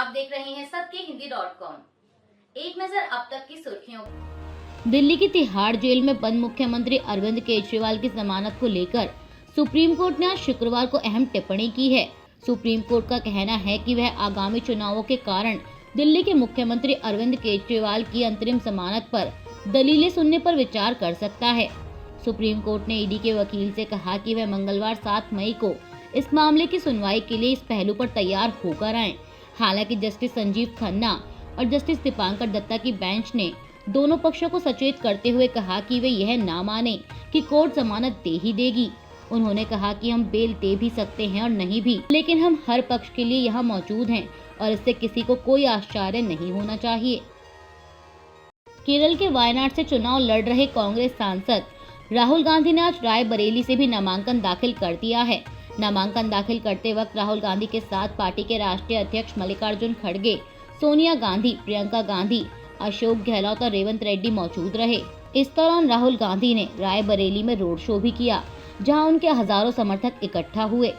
आप देख रहे हैं सत्यहिंदी.com। एक नजर अब तक की सुर्खियों। दिल्ली की तिहाड़ जेल में बंद मुख्यमंत्री अरविंद केजरीवाल की जमानत को लेकर सुप्रीम कोर्ट ने आज शुक्रवार को अहम टिप्पणी की है। सुप्रीम कोर्ट का कहना है कि वह आगामी चुनावों के कारण दिल्ली के मुख्यमंत्री अरविंद केजरीवाल की अंतरिम जमानत पर दलीलें सुनने पर विचार कर सकता है। सुप्रीम कोर्ट ने ईडी के वकील से कहा कि वह मंगलवार 7 मई को इस मामले की सुनवाई के लिए इस पहलू पर तैयार होकर आए। हालांकि जस्टिस संजीव खन्ना और जस्टिस दीपांकर दत्ता की बेंच ने दोनों पक्षों को सचेत करते हुए कहा कि वे यह ना माने कि कोर्ट जमानत दे ही देगी। उन्होंने कहा कि हम बेल दे भी सकते हैं और नहीं भी, लेकिन हम हर पक्ष के लिए यहाँ मौजूद हैं और इससे किसी को कोई आश्चर्य नहीं होना चाहिए। केरल के वायनाड से चुनाव लड़ रहे कांग्रेस सांसद राहुल गांधी ने आज रायबरेली से भी नामांकन दाखिल कर दिया है। नामांकन दाखिल करते वक्त राहुल गांधी के साथ पार्टी के राष्ट्रीय अध्यक्ष मल्लिकार्जुन खड़गे, सोनिया गांधी, प्रियंका गांधी, अशोक गहलोत और रेवंत रेड्डी मौजूद रहे। इस दौरान राहुल गांधी ने रायबरेली में रोड शो भी किया, जहां उनके हजारों समर्थक इकट्ठा हुए।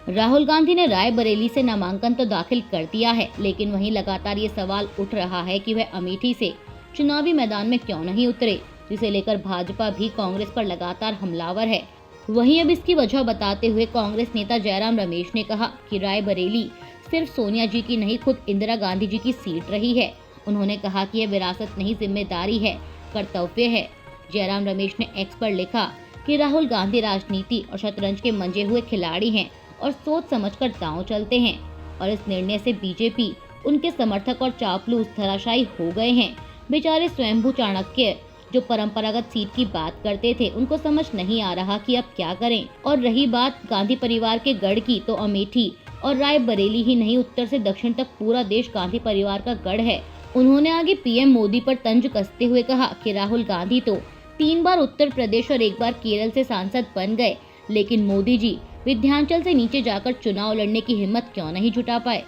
राहुल गांधी ने रायबरेली से नामांकन तो दाखिल कर दिया है, लेकिन वहीं लगातार ये सवाल उठ रहा है कि वह अमेठी से चुनावी मैदान में क्यों नहीं उतरे, जिसे लेकर भाजपा भी कांग्रेस पर लगातार हमलावर है। वहीं अब इसकी वजह बताते हुए कांग्रेस नेता जयराम रमेश ने कहा कि रायबरेली सिर्फ सोनिया जी की नहीं, खुद इंदिरा गांधी जी की सीट रही है। उन्होंने कहा कि यह विरासत नहीं, जिम्मेदारी है, कर्तव्य है। जयराम रमेश ने एक्स पर लिखा कि राहुल गांधी राजनीति और शतरंज के मंजे हुए खिलाड़ी हैं और सोच समझकर दांव चलते हैं, और इस निर्णय से बीजेपी, उनके समर्थक और चापलूस धराशायी हो गए हैं। बेचारे स्वयंभू चाणक्य जो परंपरागत सीट की बात करते थे, उनको समझ नहीं आ रहा कि अब क्या करें। और रही बात गांधी परिवार के गढ़ की, तो अमेठी और रायबरेली ही नहीं, उत्तर से दक्षिण तक पूरा देश गांधी परिवार का गढ़ है। उन्होंने आगे पीएम मोदी पर तंज कसते हुए कहा कि राहुल गांधी तो 3 बार उत्तर प्रदेश और 1 बार केरल से सांसद बन गए, लेकिन मोदी जी विंध्याचल से नीचे जाकर चुनाव लड़ने की हिम्मत क्यों नहीं जुटा पाए।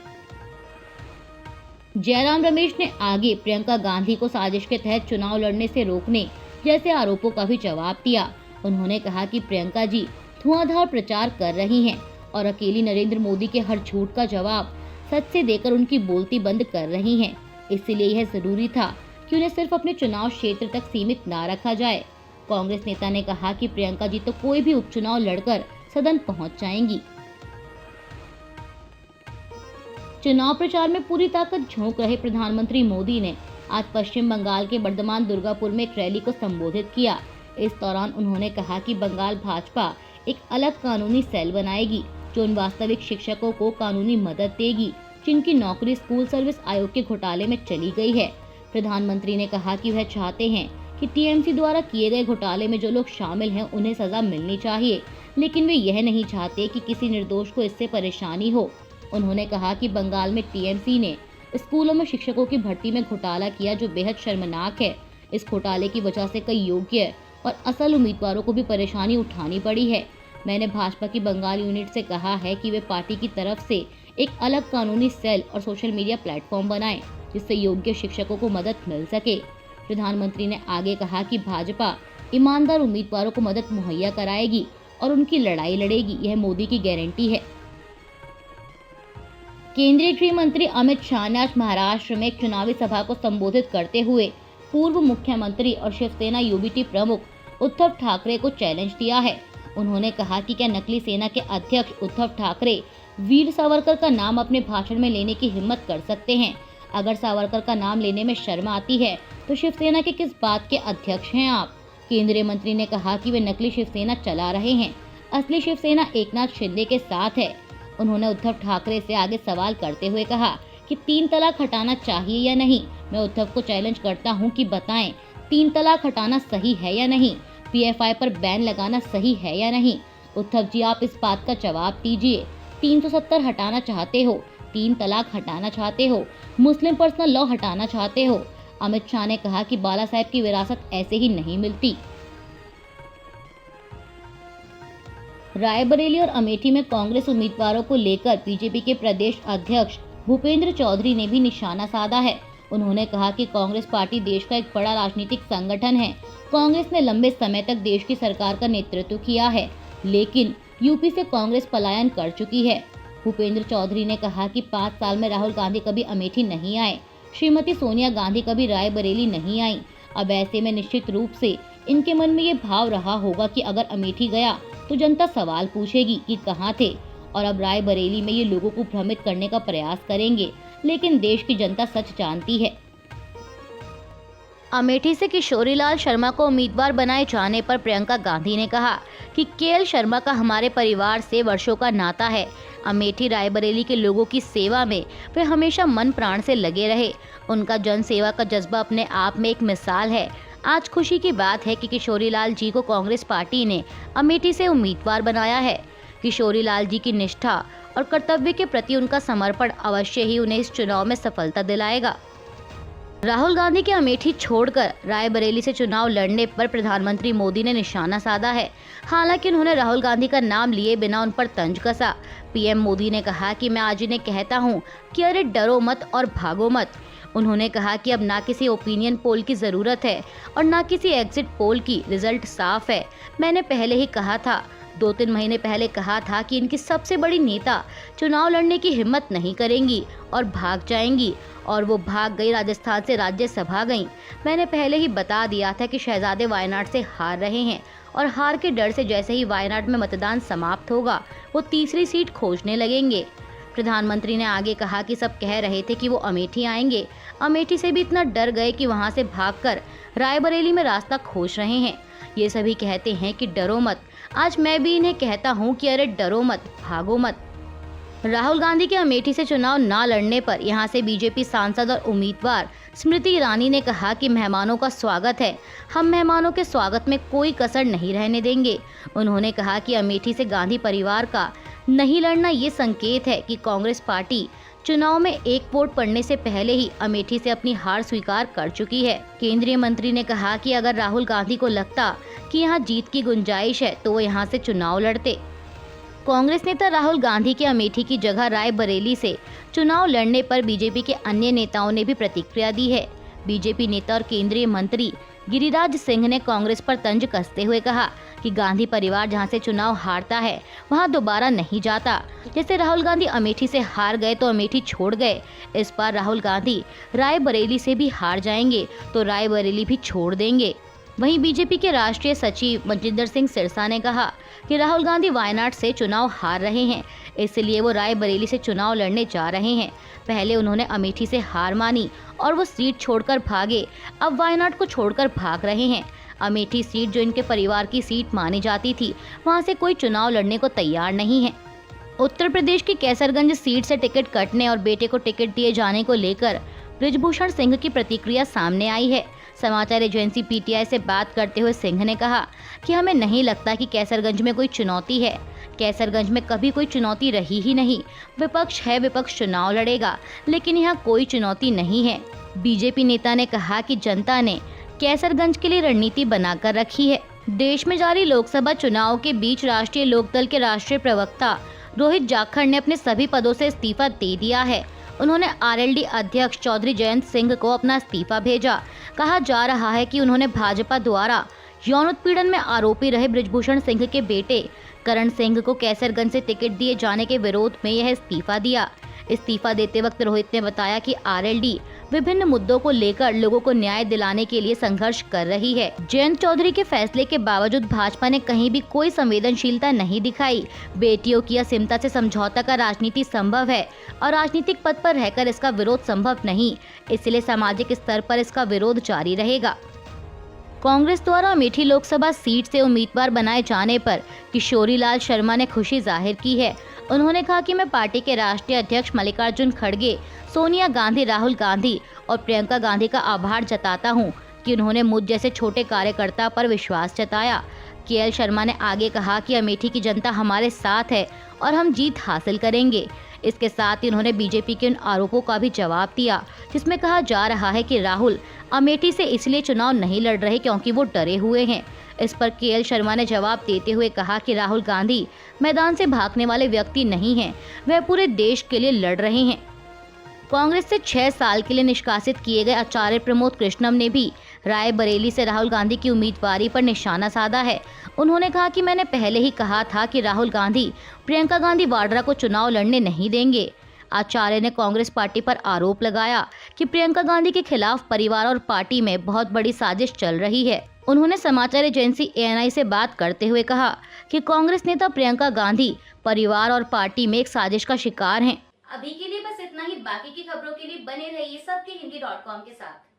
जयराम रमेश ने आगे प्रियंका गांधी को साजिश के तहत चुनाव लड़ने से रोकने जैसे आरोपों का भी जवाब दिया। उन्होंने कहा कि प्रियंका जी धुआंधार प्रचार कर रही हैं और अकेली नरेंद्र मोदी के हर झूठ का जवाब सच से देकर उनकी बोलती बंद कर रही हैं। इसलिए यह जरूरी था कि उन्हें सिर्फ अपने चुनाव क्षेत्र तक सीमित ना रखा जाए। कांग्रेस नेता ने कहा कि प्रियंका जी तो कोई भी उपचुनाव लड़कर सदन पहुंच जाएंगी। चुनाव प्रचार में पूरी ताकत झोंक रहे प्रधानमंत्री मोदी ने आज पश्चिम बंगाल के बर्धमान दुर्गापुर में एक रैली को संबोधित किया। इस दौरान उन्होंने कहा कि बंगाल भाजपा एक अलग कानूनी सेल बनाएगी, जो उन वास्तविक शिक्षकों को कानूनी मदद देगी जिनकी नौकरी स्कूल सर्विस आयोग के घोटाले में चली गई है। प्रधानमंत्री ने कहा कि वह चाहते हैं कि टीएमसी द्वारा किए गए घोटाले में जो लोग शामिल हैं उन्हें सजा मिलनी चाहिए, लेकिन वे यह नहीं चाहते कि किसी निर्दोष को इससे परेशानी हो। उन्होंने कहा कि बंगाल में टीएमसी ने स्कूलों में शिक्षकों की भर्ती में घोटाला किया, जो बेहद शर्मनाक है। इस घोटाले की वजह से कई योग्य और असल उम्मीदवारों को भी परेशानी उठानी पड़ी है। मैंने भाजपा की बंगाल यूनिट से कहा है कि वे पार्टी की तरफ से एक अलग कानूनी सेल और सोशल मीडिया प्लेटफॉर्म बनाएं, जिससे योग्य शिक्षकों को मदद मिल सके। प्रधानमंत्री ने आगे कहा कि भाजपा ईमानदार उम्मीदवारों को मदद मुहैया कराएगी और उनकी लड़ाई लड़ेगी, यह मोदी की गारंटी है। केंद्रीय गृह मंत्री अमित शाह ने आज महाराष्ट्र में एक चुनावी सभा को संबोधित करते हुए पूर्व मुख्यमंत्री और शिवसेना यूबीटी प्रमुख उद्धव ठाकरे को चैलेंज दिया है। उन्होंने कहा कि क्या नकली सेना के अध्यक्ष उद्धव ठाकरे वीर सावरकर का नाम अपने भाषण में लेने की हिम्मत कर सकते हैं? अगर सावरकर का नाम लेने में शर्म आती है तो शिवसेना के किस बात के अध्यक्ष हैं आप? केंद्रीय मंत्री ने कहा कि वे नकली शिवसेना चला रहे हैं, असली शिवसेना एकनाथ शिंदे के साथ है। उन्होंने उद्धव ठाकरे से आगे सवाल करते हुए कहा कि 3 तलाक हटाना चाहिए या नहीं। मैं उद्धव को चैलेंज करता हूं कि बताएं 3 तलाक हटाना सही है या नहीं, पीएफआई पर बैन लगाना सही है या नहीं। उद्धव जी, आप इस बात का जवाब दीजिए। 370 हटाना चाहते हो, 3 तलाक हटाना चाहते हो, मुस्लिम पर्सनल लॉ हटाना चाहते हो। अमित शाह ने कहा कि बाला साहेब की विरासत ऐसे ही नहीं मिलती। रायबरेली और अमेठी में कांग्रेस उम्मीदवारों को लेकर बीजेपी के प्रदेश अध्यक्ष भूपेंद्र चौधरी ने भी निशाना साधा है। उन्होंने कहा कि कांग्रेस पार्टी देश का एक बड़ा राजनीतिक संगठन है। कांग्रेस ने लंबे समय तक देश की सरकार का नेतृत्व किया है, लेकिन यूपी से कांग्रेस पलायन कर चुकी है। भूपेंद्र चौधरी ने कहा कि 5 साल में राहुल गांधी कभी अमेठी नहीं आए, श्रीमती सोनिया गांधी कभी रायबरेली नहीं आई। अब ऐसे में निश्चित रूप से इनके मन में ये भाव रहा होगा कि अगर अमेठी गया तो जनता सवाल पूछेगी कि कहाँ थे, और अब रायबरेली में ये लोगों को भ्रमित करने का प्रयास करेंगे। लेकिन देश की जनता सच जानती है। अमेठी से किशोरीलाल शर्मा को उम्मीदवार बनाए जाने पर प्रियंका गांधी ने कहा कि केएल शर्मा का हमारे परिवार से वर्षों का नाता है। अमेठी रायबरेली के लोगों की सेवा में वे हमेशा मन प्राण से लगे रहे। उनका जन सेवा का जज्बा अपने आप में एक मिसाल है। आज खुशी की बात है कि किशोरीलाल जी को कांग्रेस पार्टी ने अमेठी से उम्मीदवार बनाया है। किशोरीलाल जी की निष्ठा और कर्तव्य के प्रति उनका समर्पण अवश्य ही उन्हें इस चुनाव में सफलता दिलाएगा। राहुल गांधी के अमेठी छोड़कर रायबरेली से चुनाव लड़ने पर प्रधानमंत्री मोदी ने निशाना साधा है। हालांकि उन्होंने राहुल गांधी का नाम लिए बिना उन पर तंज कसा। पीएम मोदी ने कहा कि मैं आज इन्हें कहता हूं कि अरे डरो मत और भागो मत। उन्होंने कहा कि अब ना किसी ओपिनियन पोल की जरूरत है और ना किसी एग्जिट पोल की, रिजल्ट साफ है। मैंने पहले ही कहा था, 2-3 महीने पहले कहा था कि इनकी सबसे बड़ी नेता चुनाव लड़ने की हिम्मत नहीं करेंगी और भाग जाएंगी, और वो भाग गई, राजस्थान से राज्यसभा गई। मैंने पहले ही बता दिया था कि शहजादे वायनाड से हार रहे हैं और हार के डर से जैसे ही वायनाड में मतदान समाप्त होगा वो तीसरी सीट खोजने लगेंगे। प्रधानमंत्री ने आगे कहा कि सब कह रहे थे कि वो अमेठी आएंगे, अमेठी से भी इतना डर गए कि वहां से भागकर रायबरेली में रास्ता खोज रहे हैं। ये सभी कहते हैं कि डरो मत। आज मैं भी इन्हें कहता हूं कि अरे डरो मत, भागो मत। राहुल गांधी के अमेठी से चुनाव न लड़ने पर यहां से बीजेपी सांसद और उम्मीदवार स्मृति ईरानी ने कहा कि मेहमानों का स्वागत है, हम मेहमानों के स्वागत में कोई कसर नहीं रहने देंगे। उन्होंने कहा कि अमेठी से गांधी परिवार का नहीं लड़ना ये संकेत है कि कांग्रेस पार्टी चुनाव में एक वोट पड़ने से पहले ही अमेठी से अपनी हार स्वीकार कर चुकी है। केंद्रीय मंत्री ने कहा कि अगर राहुल गांधी को लगता कि यहां जीत की गुंजाइश है तो वो यहां से चुनाव लड़ते। कांग्रेस नेता राहुल गांधी के अमेठी की जगह रायबरेली से चुनाव लड़ने पर बीजेपी के अन्य नेताओं ने भी प्रतिक्रिया दी है। बीजेपी नेता और केंद्रीय मंत्री गिरिराज सिंह ने कांग्रेस पर तंज कसते हुए कहा कि गांधी परिवार जहां से चुनाव हारता है वहां दोबारा नहीं जाता। जैसे राहुल गांधी अमेठी से हार गए तो अमेठी छोड़ गए, इस बार राहुल गांधी रायबरेली से भी हार जाएंगे तो रायबरेली भी छोड़ देंगे। वहीं बीजेपी के राष्ट्रीय सचिव मनजिंदर सिंह सिरसा ने कहा कि राहुल गांधी वायनाड से चुनाव हार रहे हैं, इसलिए वो रायबरेली से चुनाव लड़ने जा रहे हैं। पहले उन्होंने अमेठी से हार मानी और वो सीट छोड़कर भागे, अब वायनाड को छोड़कर भाग रहे हैं। अमेठी सीट जो इनके परिवार की सीट मानी जाती थी, वहां से कोई चुनाव लड़ने को तैयार नहीं है। उत्तर प्रदेश की कैसरगंज सीट से टिकट कटने और बेटे को टिकट दिए जाने को लेकर बृजभूषण सिंह की प्रतिक्रिया सामने आई है। समाचार एजेंसी पीटीआई से बात करते हुए सिंह ने कहा कि हमें नहीं लगता कि कैसरगंज में कोई चुनौती है। कैसरगंज में कभी कोई चुनौती रही ही नहीं। विपक्ष है, विपक्ष चुनाव लड़ेगा, लेकिन यहाँ कोई चुनौती नहीं है। बीजेपी नेता ने कहा कि जनता ने कैसरगंज के लिए रणनीति बनाकर रखी है। देश में जारी लोकसभा चुनाव के बीच राष्ट्रीय लोकदल के राष्ट्रीय प्रवक्ता रोहित जाखड़ ने अपने सभी पदों से इस्तीफा दे दिया है। उन्होंने आरएलडी अध्यक्ष चौधरी जयंत सिंह को अपना इस्तीफा भेजा। कहा जा रहा है कि उन्होंने भाजपा द्वारा यौन उत्पीड़न में आरोपी रहे बृजभूषण सिंह के बेटे करण सिंह को कैसरगंज से टिकट दिए जाने के विरोध में यह इस्तीफा दिया। इस्तीफा देते वक्त रोहित ने बताया कि आरएलडी विभिन्न मुद्दों को लेकर लोगों को न्याय दिलाने के लिए संघर्ष कर रही है। जयंत चौधरी के फैसले के बावजूद भाजपा ने कहीं भी कोई संवेदनशीलता नहीं दिखाई। बेटियों की असीमता से समझौता का राजनीति संभव है और राजनीतिक पद पर रहकर इसका विरोध संभव नहीं, इसलिए सामाजिक स्तर पर इसका विरोध जारी रहेगा। कांग्रेस द्वारा अमेठी लोकसभा सीट से उम्मीदवार बनाए जाने पर किशोरीलाल शर्मा ने खुशी जाहिर की है। उन्होंने कहा कि मैं पार्टी के राष्ट्रीय अध्यक्ष मल्लिकार्जुन खड़गे, सोनिया गांधी, राहुल गांधी और प्रियंका गांधी का आभार जताता हूं कि उन्होंने मुझ जैसे छोटे कार्यकर्ता पर विश्वास जताया। केएल शर्मा ने आगे कहा कि अमेठी की जनता हमारे साथ है और हम जीत हासिल करेंगे। इसके साथ ही उन्होंने बीजेपी के उन आरोपों का भी जवाब दिया जिसमें कहा जा रहा है कि राहुल अमेठी से इसलिए चुनाव नहीं लड़ रहे क्योंकि वो डरे हुए हैं। इस पर केएल शर्मा ने जवाब देते हुए कहा कि राहुल गांधी मैदान से भागने वाले व्यक्ति नहीं हैं, वह पूरे देश के लिए लड़ रहे हैं। कांग्रेस से 6 साल के लिए निष्कासित किए गए आचार्य प्रमोद कृष्णम ने भी रायबरेली से राहुल गांधी की उम्मीदवारी पर निशाना साधा है। उन्होंने कहा कि मैंने पहले ही कहा था कि राहुल गांधी प्रियंका गांधी वाड्रा को चुनाव लड़ने नहीं देंगे। आचार्य ने कांग्रेस पार्टी पर आरोप लगाया कि प्रियंका गांधी के खिलाफ परिवार और पार्टी में बहुत बड़ी साजिश चल रही है। उन्होंने समाचार एजेंसी ANI से बात करते हुए कहा कि कांग्रेस नेता प्रियंका गांधी परिवार और पार्टी में एक साजिश का शिकार हैं। अभी के लिए बस इतना ही। बाकी की खबरों के लिए बने रहिए सबके हिंदी.com के साथ।